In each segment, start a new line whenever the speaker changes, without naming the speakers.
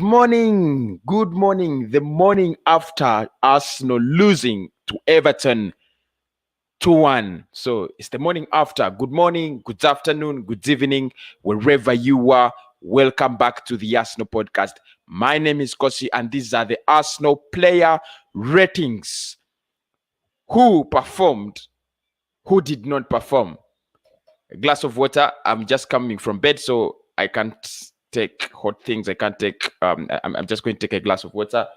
Good morning. The morning after Arsenal losing to Everton 2-1. So it's the morning after. Good morning, good afternoon, good evening, wherever you are. Welcome back to the Arsenal podcast. My name is Kosi, and these are the Arsenal player ratings. Who performed? Who did not perform? A glass of water. I'm just coming from bed, so I can't take hot things. I can't take. I'm just going to take a glass of water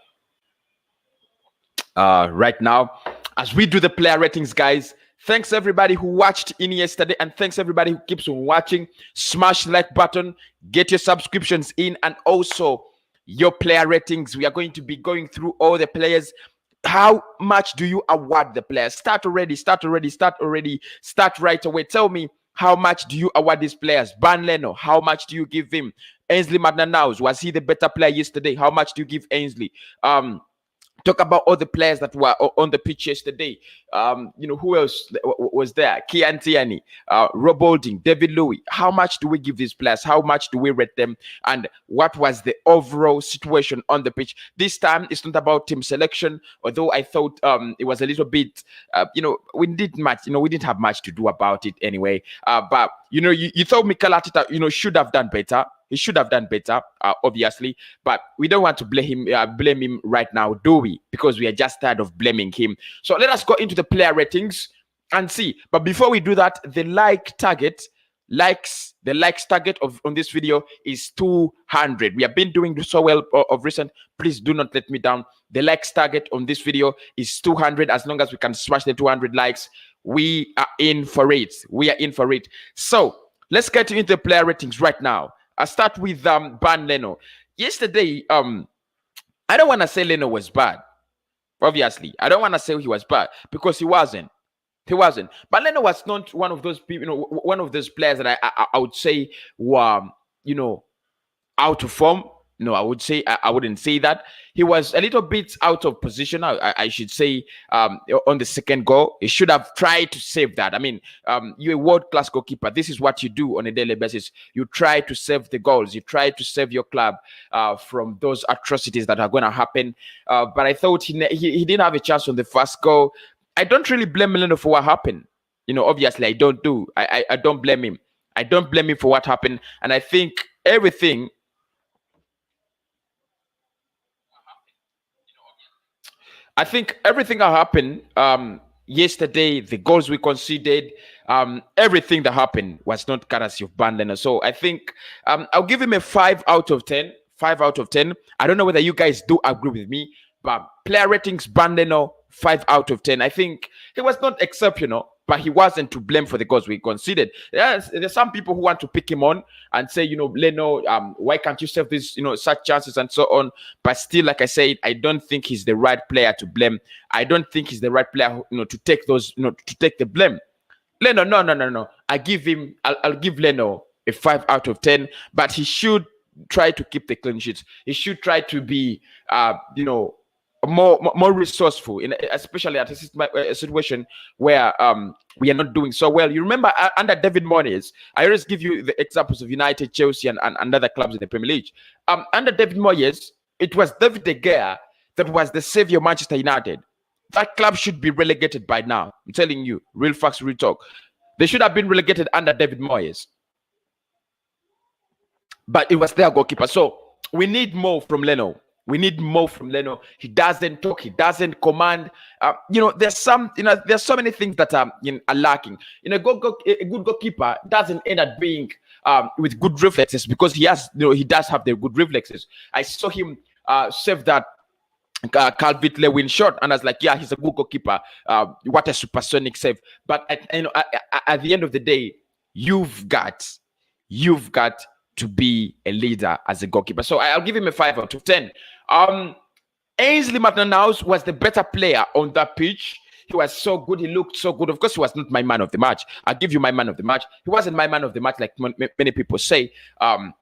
right now as we do the player ratings, guys. Thanks everybody who watched in yesterday, and thanks everybody who keeps on watching. Smash the like button, get your subscriptions in, and also your player ratings. We are going to be going through all the players. How much do you award the players? Start right away. Tell me, how much do you award these players? Ban Leno, how much do you give him? Ainsley Maitland-Niles, was he the better player yesterday? How much do you give Ainsley? Talk about all the players that were on the pitch yesterday. Who else was there? Kian Tierney, Rob Holding, David Louis. How much do we give these players? How much do we rate them? And what was the overall situation on the pitch? This time, it's not about team selection, although I thought it was a little bit, we didn't have much to do about it anyway. But, you thought Mikel Arteta, should have done better. He should have done better, obviously, but we don't want to blame him right now, do we? Because we are just tired of blaming him. So let us go into the player ratings and see. But before we do that, the likes target on this video is 200. We have been doing so well of recent. Please do not let me down. The likes target on this video is 200. As long as we can smash the 200 likes, we are in for it. So let's get into the player ratings right now. I start with Ban Leno. Yesterday, I don't want to say Leno was bad. Obviously, I don't want to say he was bad because he wasn't. But Leno was not one of those people, one of those players that I would say were, out of form. No, I wouldn't say that. He was a little bit out of position, I should say, on the second goal. He should have tried to save that. I mean, you're a world-class goalkeeper. This is what you do on a daily basis. You try to save the goals. You try to save your club from those atrocities that are going to happen. But I thought he didn't have a chance on the first goal. I don't really blame Leno for what happened. Obviously, I don't do. I don't blame him. I don't blame him for what happened. And I think everything that happened yesterday, the goals we conceded, everything that happened was not courtesy of Ban Leno. So I think I'll give him a 5 out of 10. 5 out of 10. I don't know whether you guys do agree with me, but player ratings, Ban Leno, 5 out of 10. I think he was not exceptional, but he wasn't to blame for the goals we conceded. There's some people who want to pick him on and say, Leno, why can't you save these, such chances and so on? But still, like I said, I don't think he's the right player to blame. I don't think he's the right player, to take those, to take the blame. Leno, no. I'll give Leno a 5 out of 10, but he should try to keep the clean sheets. He should try to be, more resourceful, especially at a situation where we are not doing so well. You remember under David Moyes, I always give you the examples of United, Chelsea, and other clubs in the Premier League. Under David Moyes, it was David De Gea that was the savior of Manchester United. That club should be relegated by now. I'm telling you, real facts, real talk. They should have been relegated under David Moyes. But it was their goalkeeper. So we need more from Leno. He doesn't talk. He doesn't command. There's so many things that are lacking. A good goalkeeper doesn't end up being with good reflexes because he does have the good reflexes. I saw him save that Calvert-Lewin shot, and I was like, yeah, he's a good goalkeeper. What a supersonic save! But at the end of the day, you've got to be a leader as a goalkeeper. So I'll give him a 5 out of 10. Ainsley Maitland-Niles was the better player on that pitch. He was so good. He looked so good. Of course, he was not my man of the match. I'll give you my man of the match. He wasn't my man of the match like many people say.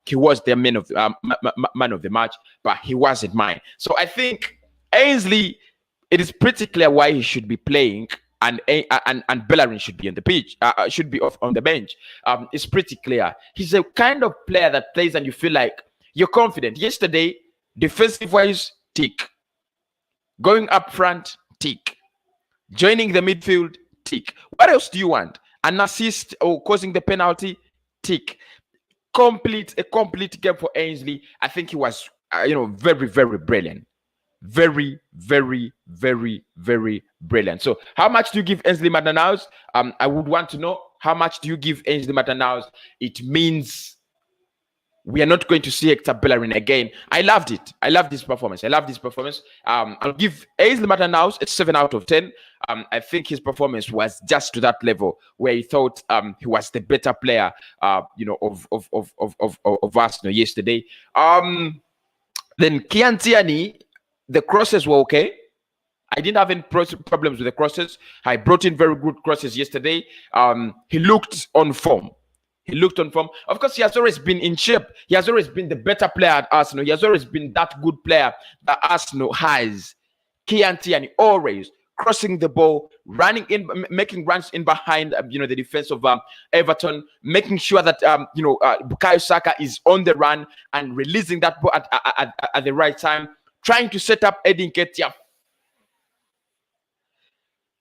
He was their man of the match, but he wasn't mine. So I think Ainsley, it is pretty clear why he should be playing, and Bellerin should be on the pitch, should be on the bench. It's pretty clear. He's a kind of player that plays and you feel like you're confident. Yesterday, Defensive-wise, tick. Going up front, tick. Joining the midfield, tick. What else do you want? An assist or causing the penalty, tick. A complete game for Ainsley. I think he was, very, very brilliant. Very, very, very, very brilliant. So how much do you give Ainsley Maitland-Niles? I would want to know, how much do you give Ainsley Maitland-Niles? It means we are not going to see Hector Bellerin again. I loved it. I love this performance. I'll give Ainsley Maitland-Niles a 7 out of 10. I think his performance was just to that level where he thought he was the better player, of Arsenal yesterday. Then Kian Tierney, the crosses were okay. I didn't have any problems with the crosses. I brought in very good crosses yesterday. He looked on form. Of course, he has always been in shape. He has always been the better player at Arsenal. He has always been that good player that Arsenal has. Kian Tierney, always crossing the ball, running in, making runs in behind, the defense of Everton, making sure that, Bukayo Saka is on the run and releasing that ball at the right time, trying to set up Eddie Nketiah.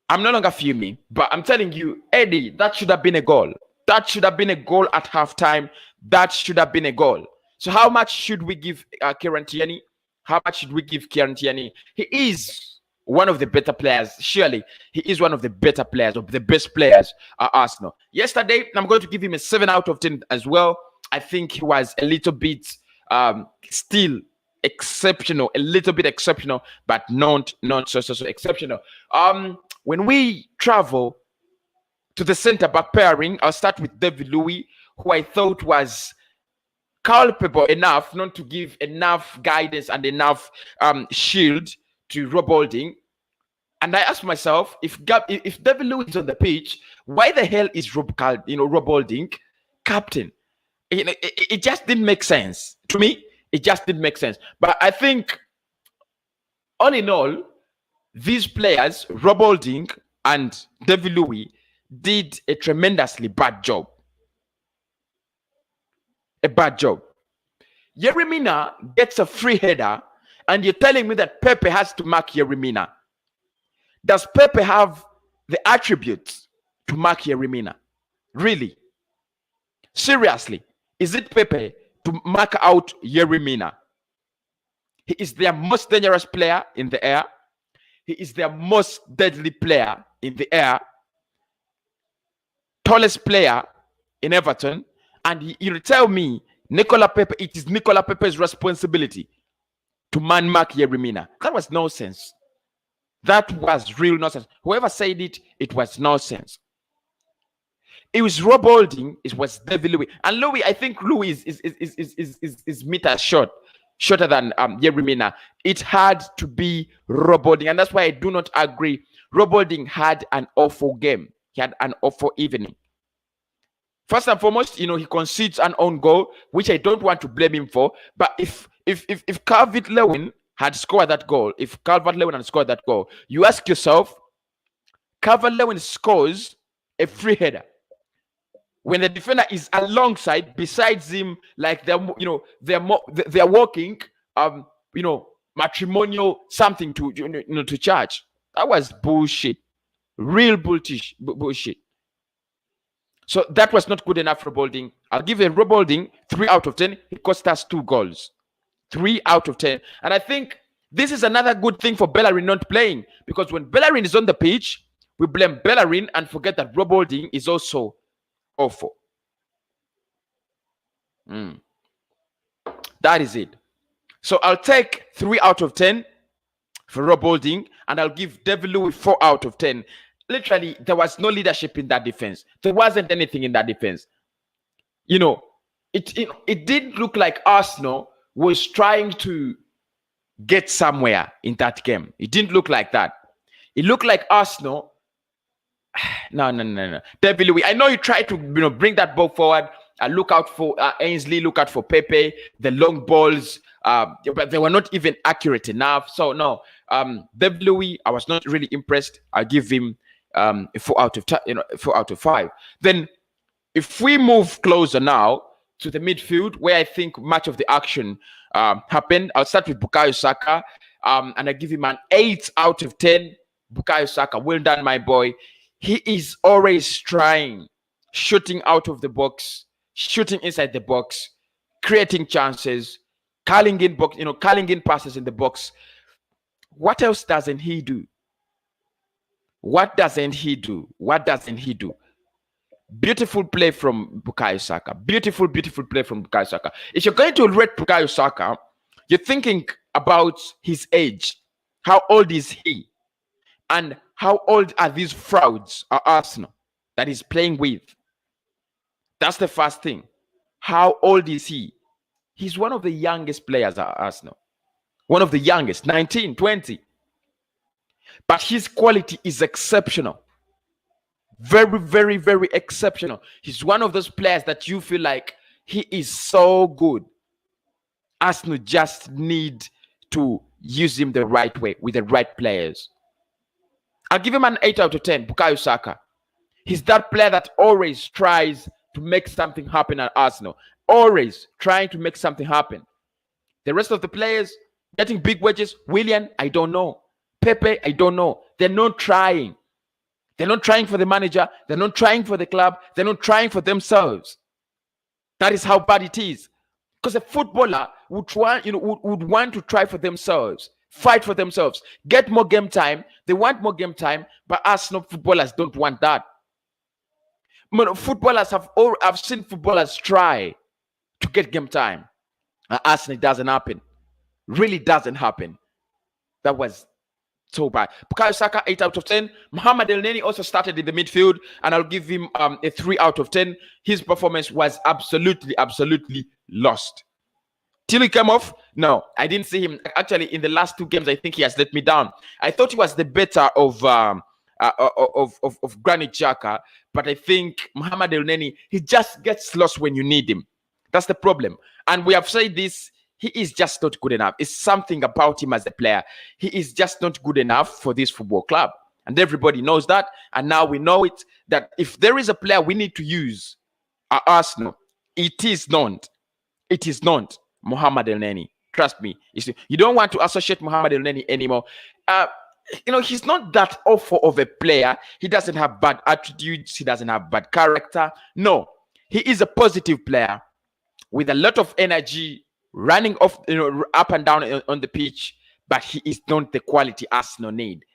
I'm no longer fuming, but I'm telling you, Eddie, that should have been a goal. That should have been a goal at halftime. That should have been a goal. So how much should we give Kieran Tierney? How much should we give Kieran Tierney? He is one of the better players. Surely, he is one of the better players, of the best players at Arsenal. Yesterday, I'm going to give him a 7 out of 10 as well. I think he was a little bit still exceptional, a little bit exceptional, but not so exceptional. When we travel to the centre-back pairing, I'll start with David Luiz, who I thought was culpable enough not to give enough guidance and enough shield to Rob Holding. And I asked myself, if David Luiz is on the pitch, why the hell is Rob Holding captain? It just didn't make sense. To me, it just didn't make sense. But I think, all in all, these players, Rob Holding and David Luiz, did a tremendously bad job. Yerry Mina gets a free header, and you're telling me that Pepe has to mark Yerry Mina. Does Pepe have the attributes to mark Yerry Mina? Really? Seriously? Is it Pepe to mark out Yerry Mina? He is their most dangerous player in the air. He is their most deadly player in the air. Tallest player in Everton, and you tell me it is Nicola Pepe's responsibility to mark Yerry Mina. That was nonsense. That was real nonsense. Whoever said it, it was nonsense. It was Rob Holding, it was David Luiz. And Luiz, I think Luiz is meters shorter than Yerry Mina. It had to be Rob Holding, and that's why I do not agree. Rob Holding had an awful game. He had an awful evening. First and foremost, he concedes an own goal, which I don't want to blame him for. But if Calvert-Lewin had scored that goal, you ask yourself, Calvert-Lewin scores a free header when the defender is alongside, besides him, like they're walking, matrimonial something to charge. That was bullshit. Real bullshit. So that was not good enough for Rob Holding. I'll give Rob Holding 3 out of 10. It cost us 2 goals. 3 out of 10. And I think this is another good thing for Bellerin not playing, because when Bellerin is on the pitch, we blame Bellerin and forget that Rob Holding is also awful. That is it. So I'll take 3 out of 10 for Rob Holding, and I'll give David Luiz 4 out of 10. Literally, there was no leadership in that defense. There wasn't anything in that defense. It didn't look like Arsenal was trying to get somewhere in that game. It didn't look like that. It looked like Arsenal. No. David Luiz, I know you tried to bring that ball forward. Look out for Ainsley. Look out for Pepe. The long balls, but they were not even accurate enough. So no, David Luiz, I was not really impressed. I give him a 4 out of 5. Then, if we move closer now to the midfield, where I think much of the action happened. I'll start with Bukayo Saka, and I give him an 8 out of 10. Bukayo Saka, well done, my boy. He is always trying, shooting out of the box, shooting inside the box, creating chances, calling in box, calling in passes in the box. What else doesn't he do? What doesn't he do? What doesn't he do? Beautiful play from Bukayo Saka. Beautiful, beautiful play from Bukayo Saka. If you're going to rate Bukayo Saka, you're thinking about his age. How old is he? And how old are these frauds at Arsenal that he's playing with? That's the first thing. How old is he? He's one of the youngest players at Arsenal. One of the youngest, 19, 20. But his quality is exceptional. Very, very, very exceptional. He's one of those players that you feel like he is so good. Arsenal just need to use him the right way with the right players. I'll give him an 8 out of 10, Bukayo Saka. He's that player that always tries to make something happen at Arsenal. Always trying to make something happen. The rest of the players getting big wages. Willian, I don't know. Pepe, I don't know. They're not trying. They're not trying for the manager. They're not trying for the club. They're not trying for themselves. That is how bad it is. Because a footballer would want to try for themselves, fight for themselves, get more game time. They want more game time, but Arsenal footballers don't want that. Footballers I've seen footballers try to get game time. Arsenal, it doesn't happen. Really doesn't happen. That was so bad. Bukayo Saka, 8 out of 10. Mohamed Elneny also started in the midfield, and I'll give him a 3 out of 10. His performance was absolutely, absolutely lost. Till he came off, no, I didn't see him. Actually, in the last 2 games, I think he has let me down. I thought he was the better of Granit Xhaka, but I think Mohamed Elneny, he just gets lost when you need him. That's the problem. And we have said this, he is just not good enough. It's something about him as a player. He is just not good enough for this football club. And everybody knows that. And now we know it, that if there is a player we need to use at Arsenal, it is not Mohamed Elneny. Trust me. You don't want to associate Mohamed Elneny anymore. He's not that awful of a player. He doesn't have bad attitudes. He doesn't have bad character. No, he is a positive player with a lot of energy, running off, up and down on the pitch, but he is not the quality Arsenal need.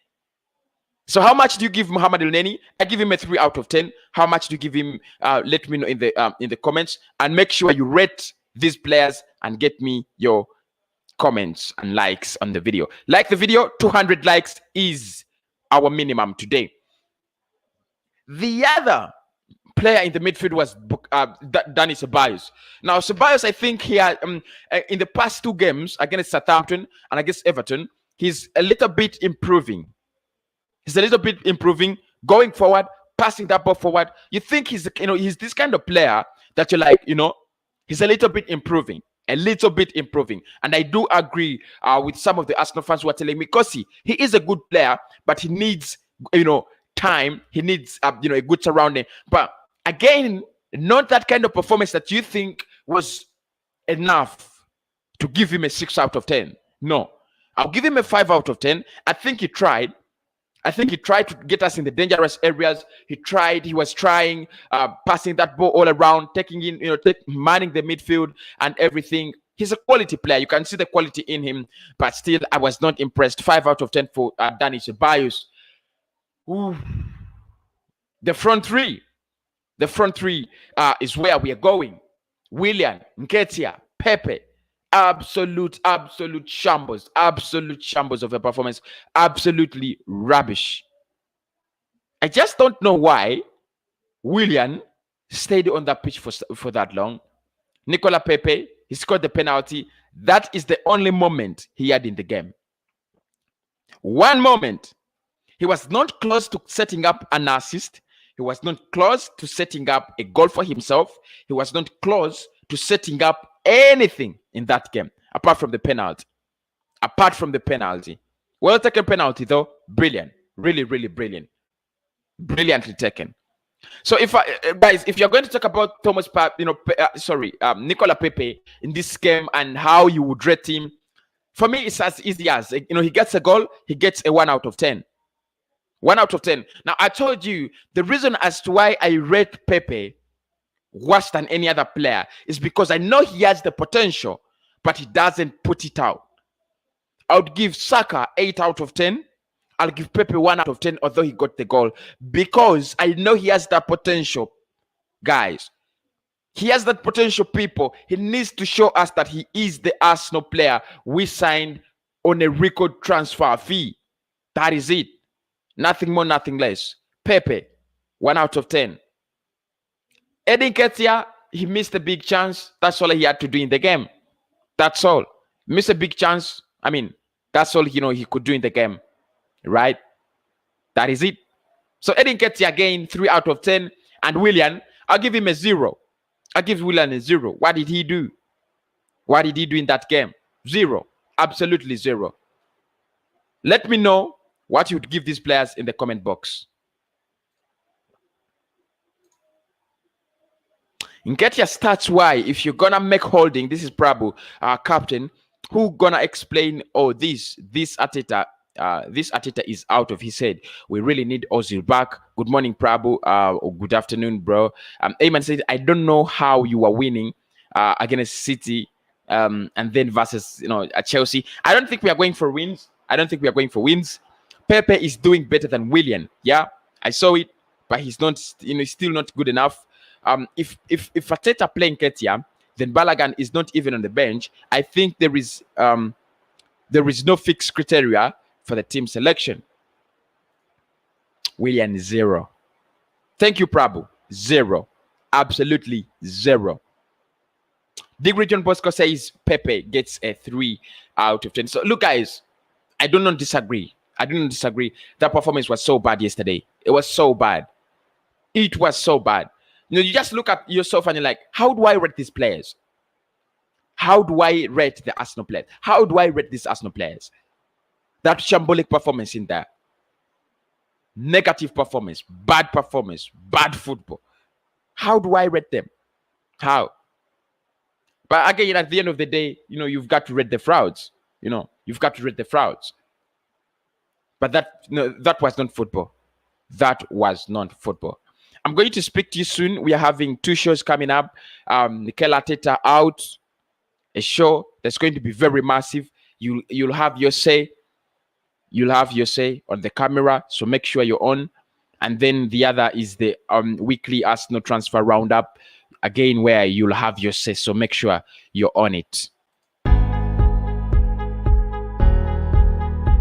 So how much do you give Mohamed Elneny? I give him a 3 out of 10. How much do you give him? Let me know in the comments, and make sure you rate these players and get me your comments and likes on the video. Like the video, 200 likes is our minimum today. The other player in the midfield was Dani Ceballos. Now, Ceballos, I think he had in the past 2 games against Southampton and against Everton, he's a little bit improving. He's a little bit improving, going forward, passing that ball forward. You think he's this kind of player that you're like, he's a little bit improving. A little bit improving. And I do agree with some of the Arsenal fans who are telling me, because he is a good player, but he needs, time. He needs, a good surrounding. But again, not that kind of performance that you think was enough to give him a 6 out of 10. No, I'll give him a 5 out of 10. I think he tried. I think he tried to get us in the dangerous areas. He was trying, passing that ball all around, taking in, manning the midfield and everything. He's a quality player. You can see the quality in him, but still, I was not impressed. 5 out of 10 for Dani Ceballos. Ooh. The front three is where we are going. Willian, Nketiah, Pepe. Absolute shambles of a performance. Absolutely rubbish. I just don't know why Willian stayed on that pitch for that long. Nicola Pepe, he scored the penalty. That is the only moment he had in the game. One moment. He was not close to setting up an assist. He was not close to setting up a goal for himself. He was not close to setting up anything in that game, apart from the penalty. Well taken penalty, though. Brilliant. Really, really brilliant. Brilliantly taken. So if guys, if you're going to talk about Nicola Pepe in this game and how you would rate him, for me it's as easy as he gets a goal, he gets a 1 out of 10. 1 out of 10. Now I told you the reason as to why I rate Pepe worse than any other player is because I know he has the potential, but he doesn't put it out. I would give Saka 8 out of 10. I'll give Pepe 1 out of 10, although he got the goal, because I know he has that potential, guys. He has that potential, people. He needs to show us that he is the Arsenal player we signed on a record transfer fee. That is it. Nothing more, nothing less. Pepe, 1 out of 10. Eddie Nketiah, he missed a big chance. That's all he had to do in the game. That's all. Missed a big chance. I mean, that's all he could do in the game. Right? That is it. So Eddie Nketiah again, 3 out of 10. And Willian, I'll give him a 0. I'll give Willian a 0. What did he do? What did he do in that game? 0. Absolutely 0. Let me know what you would give these players in the comment box. Nketiah stats why. If you're gonna make holding, this is Prabhu, our captain, who gonna explain this Arteta. This Arteta is out of his head. We really need Ozil back. Good morning, Prabhu. Or good afternoon, bro. Ayman said, I don't know how you are winning against City and then versus Chelsea. I don't think we are going for wins. Pepe is doing better than Willian. Yeah, I saw it, but he's not. He's still not good enough. If Arteta playing Nketiah, then Balogun is not even on the bench. I think there is no fixed criteria for the team selection. Willian 0. Thank you, Prabhu. 0. Absolutely 0. Big Region Bosco says Pepe gets a 3 out of 10. So look, guys, I do not disagree. That performance was so bad yesterday. It was so bad. It was so bad. You just look at yourself and you're like, how do I rate these players? How do I rate the Arsenal players? How do I rate these Arsenal players? That shambolic performance in there. Negative performance, bad football. How do I rate them? How? But again, at the end of the day, you've got to rate the frauds. You've got to rate the frauds. But that was not football. That was not football. I'm going to speak to you soon. We are having 2 shows coming up. Mikel Arteta out. A show that's going to be very massive. You'll have your say. You'll have your say on the camera, so make sure you're on. And then the other is the weekly Arsenal transfer roundup, again, where you'll have your say, so make sure you're on it.